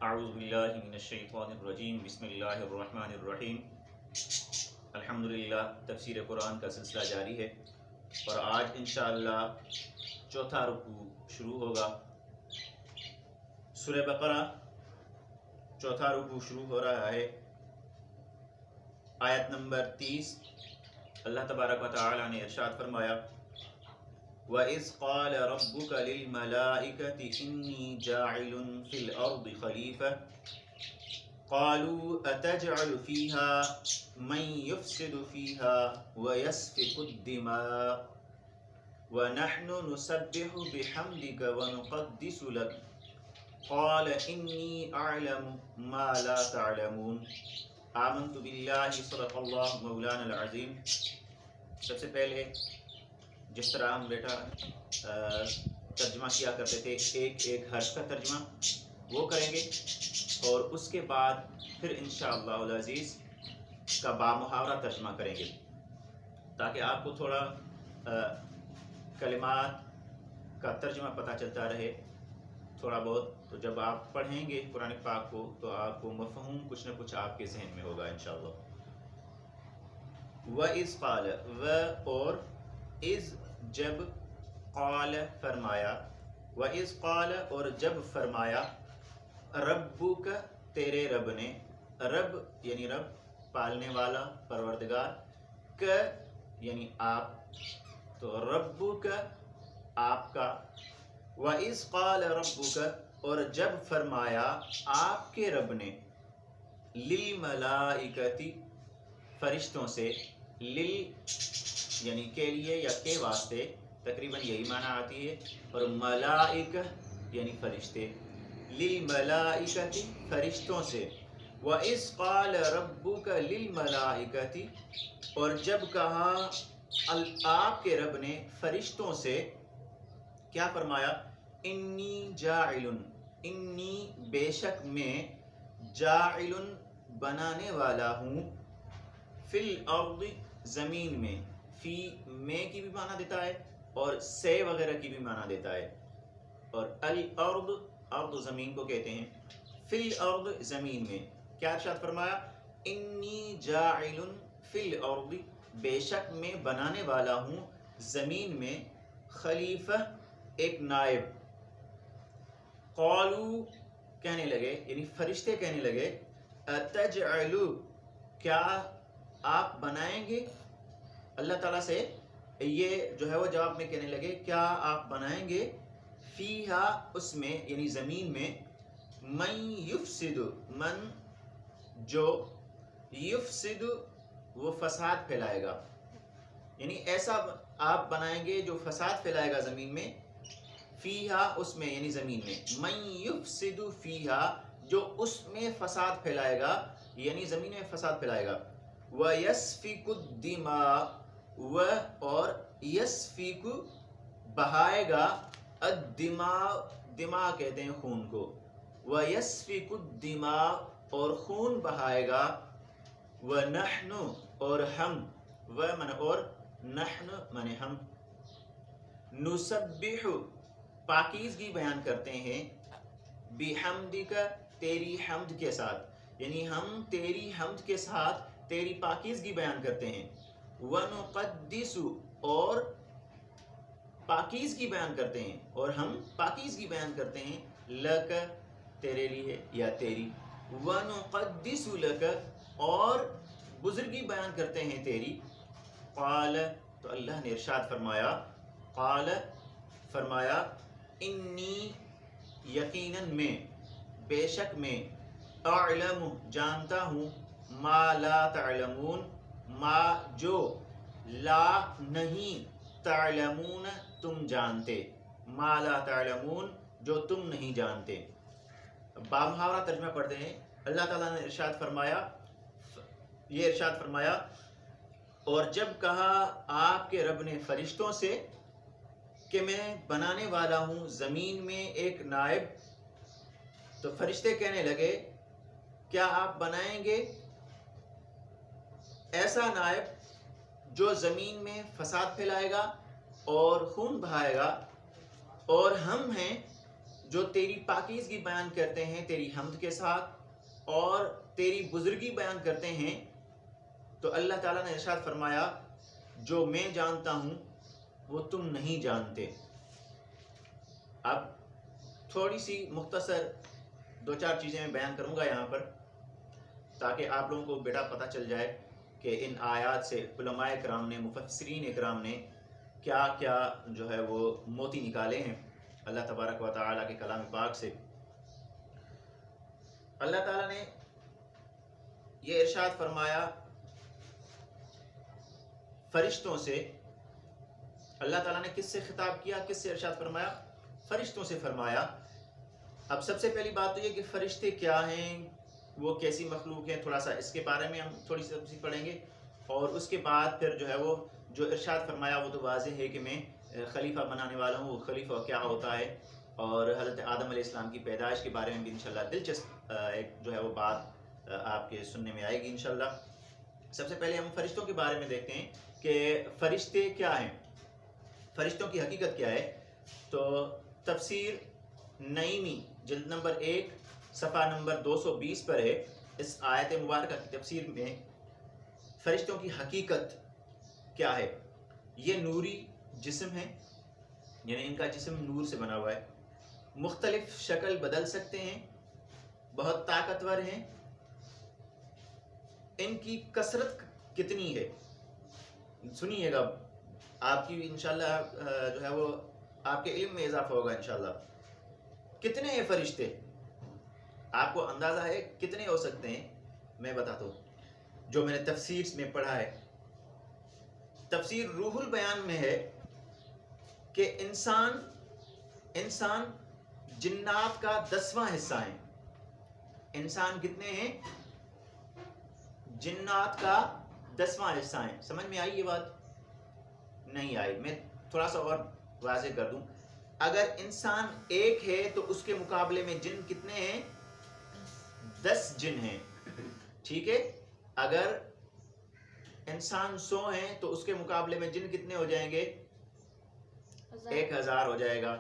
اعوذ باللہ من الشیطان الرجیم بسم اللہ الرحمن الرحیم الحمدللہ تفسیر قرآن کا سلسلہ جاری ہے اور آج انشاءاللہ چوتھا رکوع شروع ہوگا۔ سورہ بقرہ چوتھا رکوع شروع ہو رہا ہے، آیت نمبر 30۔ اللہ تبارک و تعالی نے ارشاد فرمایا وَإِذْ قَالَ رَبُّكَ لِلْمَلَائِكَةِ إِنِّي جَاعِلٌ فِي الْأَرْضِ خَلِيفَةً قَالُوا أَتَجْعَلُ فِيهَا مَن يُفْسِدُ فِيهَا وَيَسْفِكُ الدِّمَاءَ وَنَحْنُ نُسَبِّحُ بِحَمْدِكَ وَنُقَدِّسُ لَكَ قَالَ إِنِّي أَعْلَمُ مَا لَا تَعْلَمُونَ آمنت باللہ صدق اللہ مولانا العظیم۔ سب سے پہلے جس طرح ہم بیٹا ترجمہ کیا کرتے تھے، ایک ایک حرف کا ترجمہ وہ کریں گے اور اس کے بعد پھر انشاءاللہ العزیز کا بامحاورہ ترجمہ کریں گے، تاکہ آپ کو تھوڑا کلمات کا ترجمہ پتہ چلتا رہے تھوڑا بہت۔ تو جب آپ پڑھیں گے قرآن پاک کو تو آپ کو مفہوم کچھ نہ کچھ آپ کے ذہن میں ہوگا انشاءاللہ۔ وَإِذْ قَالَ و اور اذ جب، قال فرمایا، وَإِذْ قَالَ اور جب فرمایا، ربک تیرے رب نے، رب یعنی رب پالنے والا پروردگار، ک یعنی آپ، تو ربک آپ کا، وَإِذْ قَالَ رَبُّكَ اور جب فرمایا آپ کے رب نے، لِلْمَلَائِكَةِ فرشتوں سے، لل یعنی کے لیے یا کے واسطے، تقریباً یہی معنی آتی ہے، اور ملائکہ یعنی فرشتے، لِلْمَلَائِكَةِ فرشتوں سے، وَإِذْ قَالَ رَبُّكَ لِلْمَلَائِكَةِ اور جب کہا آپ کے رب نے فرشتوں سے، کیا فرمایا، انی جاعل، انی بے شک میں، جاعل بنانے والا ہوں، فی الارض زمین میں، فی میں کی بھی معنی دیتا ہے اور سے وغیرہ کی بھی معنی دیتا ہے، اور الارض ارض زمین کو کہتے ہیں، فی الارض زمین میں، کیا ارشاد فرمایا، انی جاعل فی الارض بے شک میں بنانے والا ہوں زمین میں، خلیفہ ایک نائب، قالو کہنے لگے یعنی فرشتے کہنے لگے، اتجعل کیا آپ بنائیں گے، اللہ تعالیٰ سے یہ جو ہے وہ جواب میں کہنے لگے کیا آپ بنائیں گے، فیہا اس میں یعنی زمین میں، من یفسد من جو، یفسد وہ فساد پھیلائے گا، یعنی ایسا آپ بنائیں گے جو فساد پھیلائے گا زمین میں، فیہا اس میں یعنی زمین میں، من یفسد فیہا جو اس میں فساد پھیلائے گا یعنی زمین میں فساد پھیلائے گا، وَيَسْفِكُ الدِّمَاءَ و اور یسفیک بہائے گا، الدماء دماء کہتے ہیں خون کو، وَيَسْفِكُ الدِّمَاء اور خون بہائے گا، وَنَحْنُ اور ہم، و من اور نحن من ہم، نسبح پاکیزگی بیان کرتے ہیں، بحمدک تیری حمد کے ساتھ، یعنی ہم تیری حمد کے ساتھ تیری پاکیزگی بیان کرتے ہیں، ونقدس اور پاکیزگی بیان کرتے ہیں، اور ہم پاکیزگی بیان کرتے ہیں، لک تیرے لیے یا تیری، ونقدس لک اور بزرگی بیان کرتے ہیں تیری، قال تو اللہ نے ارشاد فرمایا، قال فرمایا، انی یقیناً میں، بے شک میں، اعلم جانتا ہوں، ما لا تعلمون ما جو، لا نہیں، تعلمون تم جانتے، ما لا تعلمون جو تم نہیں جانتے۔ بامحاورہ ترجمہ پڑھتے ہیں۔ اللہ تعالیٰ نے ارشاد فرمایا، یہ ارشاد فرمایا، اور جب کہا آپ کے رب نے فرشتوں سے کہ میں بنانے والا ہوں زمین میں ایک نائب، تو فرشتے کہنے لگے کیا آپ بنائیں گے ایسا نائب جو زمین میں فساد پھیلائے گا اور خون بہائے گا، اور ہم ہیں جو تیری پاکیزگی بیان کرتے ہیں تیری حمد کے ساتھ اور تیری بزرگی بیان کرتے ہیں، تو اللہ تعالیٰ نے ارشاد فرمایا جو میں جانتا ہوں وہ تم نہیں جانتے۔ اب تھوڑی سی مختصر 2-4 چیزیں میں بیان کروں گا یہاں پر، تاکہ آپ لوگوں کو بیٹا پتہ چل جائے کہ ان آیات سے علماء کرام نے، مفسرین اکرام نے کیا کیا جو ہے وہ موتی نکالے ہیں اللہ تبارک و تعالیٰ کے کلام پاک سے۔ اللہ تعالیٰ نے یہ ارشاد فرمایا فرشتوں سے، اللہ تعالیٰ نے کس سے خطاب کیا، کس سے ارشاد فرمایا؟ فرشتوں سے فرمایا۔ اب سب سے پہلی بات تو یہ کہ فرشتے کیا ہیں، وہ کیسی مخلوق ہیں، تھوڑا سا اس کے بارے میں ہم تھوڑی سی تفصیل پڑھیں گے، اور اس کے بعد پھر جو ہے وہ جو ارشاد فرمایا وہ تو واضح ہے کہ میں خلیفہ بنانے والا ہوں، وہ خلیفہ کیا ہوتا ہے، اور حضرت آدم علیہ السلام کی پیدائش کے بارے میں بھی انشاءاللہ دلچسپ ایک جو ہے وہ بات آپ کے سننے میں آئے گی انشاءاللہ۔ سب سے پہلے ہم فرشتوں کے بارے میں دیکھتے ہیں کہ فرشتے کیا ہیں، فرشتوں کی حقیقت کیا ہے۔ تو تفسیر نعیمی جلد نمبر 1 صفحہ نمبر 220 پر ہے، اس آیت مبارکہ کی تفسیر میں فرشتوں کی حقیقت کیا ہے۔ یہ نوری جسم ہے، یعنی ان کا جسم نور سے بنا ہوا ہے، مختلف شکل بدل سکتے ہیں، بہت طاقتور ہیں۔ ان کی کثرت کتنی ہے سنیے گا، آپ کی انشاءاللہ جو ہے وہ آپ کے علم میں اضافہ ہوگا انشاءاللہ۔ کتنے ہیں فرشتے، آپ کو اندازہ ہے کتنے ہو سکتے ہیں؟ میں بتاتا ہوں جو میں نے تفسیر میں پڑھا ہے۔ تفسیر روح البیان میں ہے کہ انسان جنات کا 10واں حصہ ہے۔ انسان کتنے ہیں؟ جنات کا 10واں حصہ ہیں۔ سمجھ میں آئی یہ بات؟ نہیں آئی، میں تھوڑا سا اور واضح کر دوں۔ اگر انسان ایک ہے تو اس کے مقابلے میں جن کتنے ہیں؟ 10 جن ہیں، ٹھیک ہے۔ اگر انسان 100 ہیں تو اس کے مقابلے میں جن کتنے ہو جائیں گے؟ 1000 ہو جائے گا،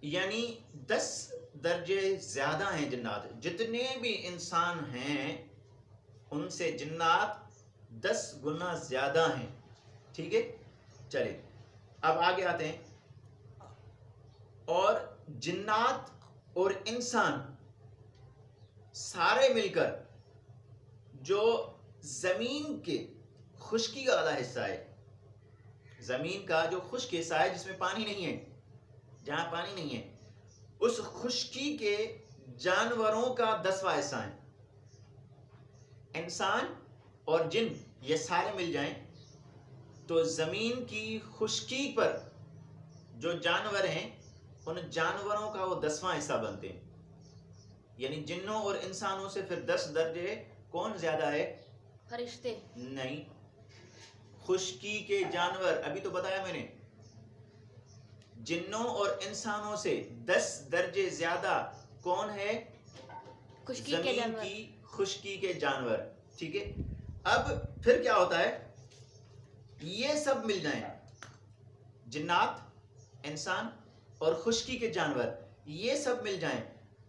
یعنی 10 درجے زیادہ ہیں جنات۔ جتنے بھی انسان ہیں ان سے جنات 10 گنا زیادہ ہیں، ٹھیک ہے۔ چلے اب آگے آتے ہیں، اور جنات اور انسان سارے مل کر جو زمین کے خشکی کا والا حصہ ہے، زمین کا جو خشک حصہ ہے جس میں پانی نہیں ہے، جہاں پانی نہیں ہے، اس خشکی کے جانوروں کا 10واں حصہ ہے۔ انسان اور جن یہ سارے مل جائیں تو زمین کی خشکی پر جو جانور ہیں ان جانوروں کا وہ 10واں حصہ بنتے ہیں۔ یعنی جنوں اور انسانوں سے پھر 10 درجے کون زیادہ ہے؟ فرشتے نہیں، خشکی کے جانور، ابھی تو بتایا میں نے، جنوں اور انسانوں سے 10 درجے زیادہ کون ہے؟ خشکی کے زمین جانور، کی خشکی کے جانور، ٹھیک ہے۔ اب پھر کیا ہوتا ہے؟ یہ سب مل جائیں، جنات، انسان اور خشکی کے جانور، یہ سب مل جائیں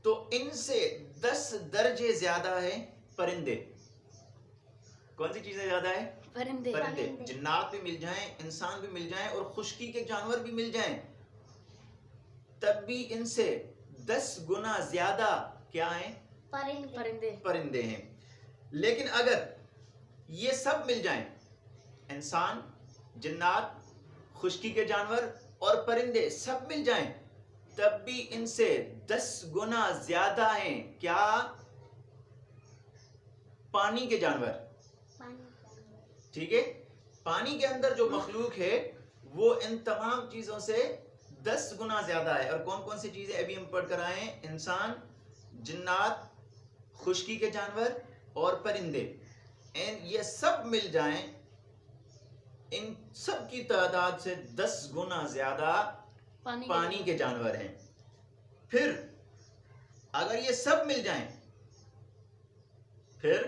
تو ان سے 10 درجے زیادہ ہیں پرندے۔ کون سی چیزیں زیادہ ہیں؟ پرندے۔ پرندے۔ جنات بھی مل جائیں، انسان بھی مل جائیں اور خشکی کے جانور بھی مل جائیں، تب بھی ان سے 10 گنا زیادہ کیا ہیں؟ پرندے۔ پرندے ہیں۔ لیکن اگر یہ سب مل جائیں، انسان، جنات، خشکی کے جانور اور پرندے سب مل جائیں، تب بھی ان سے 10 گنا زیادہ ہیں کیا؟ پانی کے جانور، ٹھیک ہے۔ پانی کے اندر جو مخلوق ہے وہ ان تمام چیزوں سے 10 گنا زیادہ ہے۔ اور کون کون سی چیزیں ابھی ہم پڑھ کر آئے ہیں؟ انسان، جنات، خشکی کے جانور اور پرندے، یہ سب مل جائیں، ان سب کی تعداد سے 10 گنا زیادہ پانی کے جانور ہیں۔ پھر اگر یہ سب مل جائیں، پھر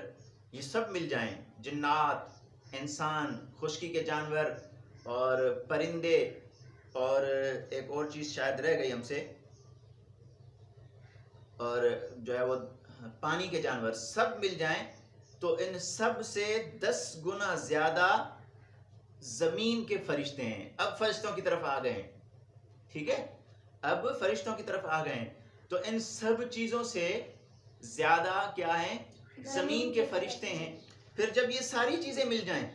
یہ سب مل جائیں، جنات، انسان، خشکی کے جانور اور پرندے، اور ایک اور چیز شاید رہ گئی ہم سے، اور جو ہے وہ پانی کے جانور سب مل جائیں تو ان سب سے 10 گنا زیادہ زمین کے فرشتے ہیں. اب فرشتوں کی طرف آ گئے ہیں. ٹھیک ہے, اب فرشتوں کی طرف آ گئے ہیں تو ان سب چیزوں سے زیادہ کیا ہیں؟ زمین کے فرشتے ہیں. پھر جب یہ ساری چیزیں مل جائیں,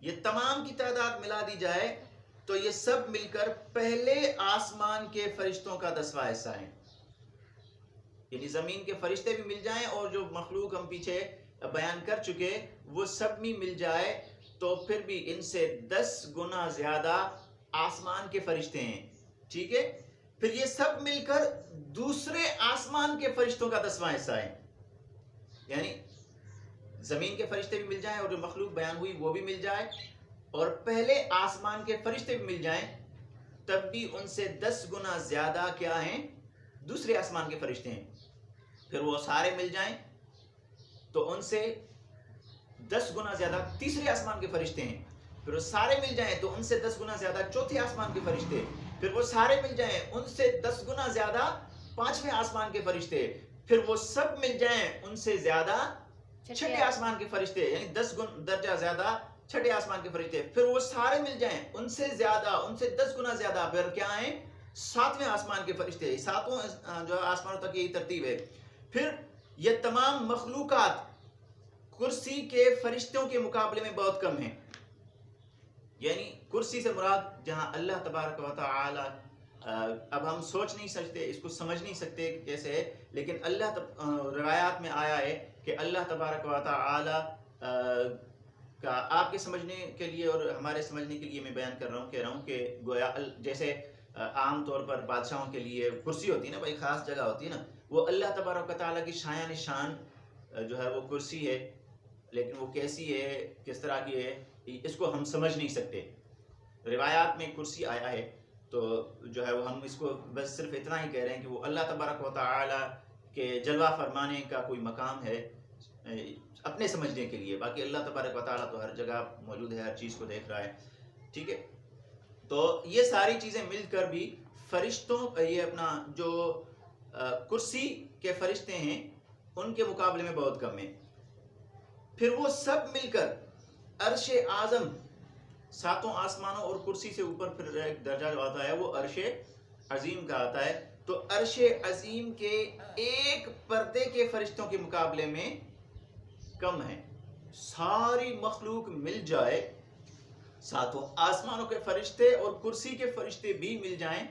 یہ تمام کی تعداد ملا دی جائے تو یہ سب مل کر پہلے آسمان کے فرشتوں کا 10واں حصہ ہیں. یعنی زمین کے فرشتے بھی مل جائیں اور جو مخلوق ہم پیچھے بیان کر چکے وہ سب بھی مل جائے تو پھر بھی ان سے 10 گنا زیادہ آسمان کے فرشتے ہیں. ٹھیک ہے, پھر یہ سب مل کر دوسرے آسمان کے فرشتوں کا 10واں حصہ ہے. یعنی زمین کے فرشتے بھی مل جائیں اور جو مخلوق بیان ہوئی وہ بھی مل جائے اور پہلے آسمان کے فرشتے بھی مل جائیں تب بھی ان سے 10 گنا زیادہ کیا ہیں؟ دوسرے آسمان کے فرشتے ہیں. پھر وہ سارے مل جائیں تو ان سے 10 گنا زیادہ تیسرے آسمان کے فرشتے ہیں. پھر وہ سارے مل جائیں تو ان سے 10 گنا زیادہ چوتھے آسمان کے فرشتے. پھر وہ سارے مل جائیں ان سے 10 گنا زیادہ پانچویں آسمان کے فرشتے. پھر وہ سب مل جائیں ان سے زیادہ چھٹے آسمان کے فرشتے, یعنی 10 درجہ زیادہ چھٹے آسمان کے فرشتے. پھر وہ سارے مل جائیں ان سے زیادہ, ان سے 10 گنا زیادہ پھر کیا ہیں؟ 7ویں آسمان کے فرشتے. 7 جو آسمانوں تک یہی ترتیب ہے. پھر یہ تمام مخلوقات کرسی کے فرشتوں کے مقابلے میں بہت کم ہیں. یعنی کرسی سے مراد جہاں اللہ تبارک و تعالی, اب ہم سوچ نہیں سکتے, اس کو سمجھ نہیں سکتے کہ کیسے ہے, لیکن روایات میں آیا ہے کہ اللہ تبارک و تعالی کا آپ کے سمجھنے کے لیے اور ہمارے سمجھنے کے لیے میں بیان کہہ رہا ہوں کہ گویا جیسے عام طور پر بادشاہوں کے لیے کرسی ہوتی ہے نا, بھائی خاص جگہ ہوتی ہے نا, وہ اللہ تبارک و تعالی کی شایان شان جو ہے وہ کرسی ہے, لیکن وہ کیسی ہے, کس طرح کی ہے, اس کو ہم سمجھ نہیں سکتے. روایات میں کرسی آیا ہے تو جو ہے وہ ہم اس کو بس صرف اتنا ہی کہہ رہے ہیں کہ وہ اللہ تبارک و تعالی کے جلوہ فرمانے کا کوئی مقام ہے اپنے سمجھنے کے لیے. باقی اللہ تبارک و تعالی تو ہر جگہ موجود ہے, ہر چیز کو دیکھ رہا ہے. ٹھیک ہے, تو یہ ساری چیزیں مل کر بھی فرشتوں, یہ اپنا جو کرسی کے فرشتے ہیں ان کے مقابلے میں بہت کم ہیں. پھر وہ سب مل کر عرش اعظم, 7 آسمانوں اور کرسی سے اوپر پھر ایک درجہ جو آتا ہے وہ عرش عظیم کا آتا ہے. تو عرش عظیم کے ایک پردے کے فرشتوں کے مقابلے میں کم ہے. ساری مخلوق مل جائے, 7 آسمانوں کے فرشتے اور کرسی کے فرشتے بھی مل جائیں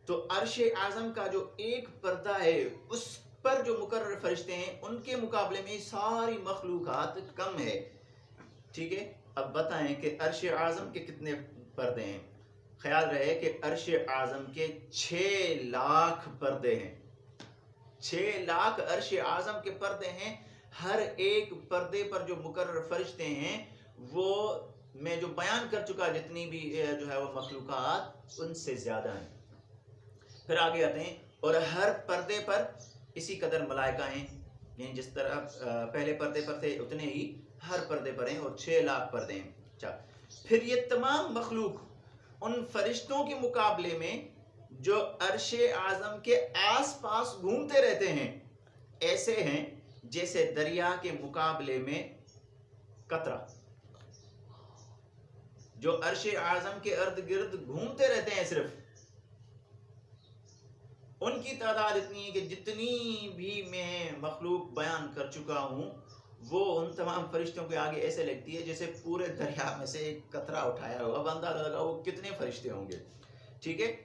تو عرش اعظم کا جو ایک پردہ ہے اس پر جو مقرر فرشتے ہیں ان کے مقابلے میں ساری مخلوقات کم ہے. ٹھیک ہے, اب بتائیں کہ عرش اعظم کے کتنے پردے ہیں؟ خیال رہے کہ عرش اعظم کے 6 لاکھ پردے ہیں. 6 لاکھ عرش اعظم کے پردے ہیں. ہر ایک پردے پر جو مقرر فرشتے ہیں وہ میں جو بیان کر چکا جتنی بھی جو ہے وہ مخلوقات ان سے زیادہ ہیں. پھر آگے آتے ہیں اور ہر پردے پر اسی قدر ملائکہ ہیں, یعنی جس طرح پہلے پردے پر تھے اتنے ہی ہر پردے پر ہیں اور 6 لاکھ پردے ہیں. اچھا, پھر یہ تمام مخلوق ان فرشتوں کے مقابلے میں جو عرش اعظم کے آس پاس گھومتے رہتے ہیں ایسے ہیں جیسے دریا کے مقابلے میں قطرہ. جو عرش اعظم کے ارد گرد گھومتے رہتے ہیں صرف, ان کی تعداد اتنی ہے کہ جتنی بھی میں مخلوق بیان کر چکا ہوں وہ ان تمام فرشتوں کے آگے ایسے لگتی ہے جیسے پورے دریا میں سے ایک قطرہ اٹھایا ہو. اب اندازہ لگاؤ وہ کتنے فرشتے ہوں گے. ٹھیک ہے,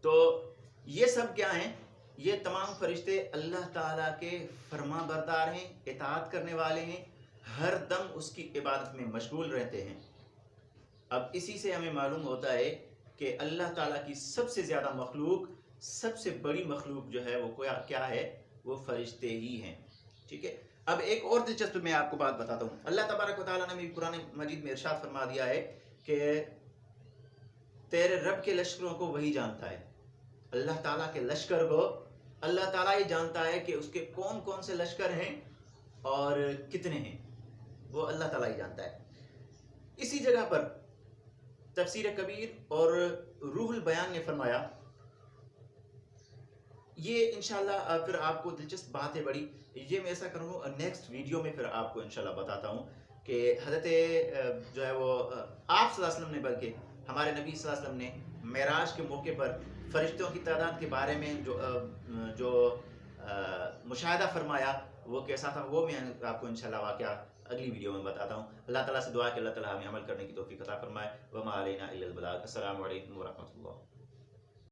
تو یہ سب کیا ہیں؟ یہ تمام فرشتے اللہ تعالیٰ کے فرما بردار ہیں, اطاعت کرنے والے ہیں, ہر دم اس کی عبادت میں مشغول رہتے ہیں. اب اسی سے ہمیں معلوم ہوتا ہے کہ اللہ تعالیٰ کی سب سے زیادہ مخلوق, سب سے بڑی مخلوق جو ہے وہ کیا ہے؟ وہ فرشتے ہی ہیں. ٹھیک ہے, اب ایک اور دلچسپ میں آپ کو بات بتاتا ہوں. اللہ تبارک و تعالیٰ نے بھی قرآن مجید میں ارشاد فرما دیا ہے کہ تیرے رب کے لشکروں کو وہی جانتا ہے. اللہ تعالیٰ کے لشکر کو اللہ تعالیٰ ہی جانتا ہے کہ اس کے کون کون سے لشکر ہیں اور کتنے ہیں, وہ اللہ تعالیٰ ہی جانتا ہے. اسی جگہ پر تفسیر کبیر اور روح البیان نے فرمایا یہ انشاءاللہ پھر آپ کو دلچسپ بات ہے بڑی، یہ میں ایسا کروں گا نیکسٹ ویڈیو میں پھر آپ کو انشاءاللہ بتاتا ہوں کہ حضرت جو ہے وہ آپ صلی اللہ علیہ وسلم نے، بلکہ ہمارے نبی صلی اللہ علیہ وسلم نے معراج کے موقع پر فرشتوں کی تعداد کے بارے میں جو مشاہدہ فرمایا وہ کیسا تھا، وہ میں آپ کو انشاءاللہ واقعہ اگلی ویڈیو میں بتاتا ہوں. اللہ تعالیٰ سے دعا کہ اللہ تعالیٰ ہمیں عمل کرنے کی توفیق عطا فرمائے. وما علینا الا البلاغ. السلام علیکم ورحمۃ اللہ.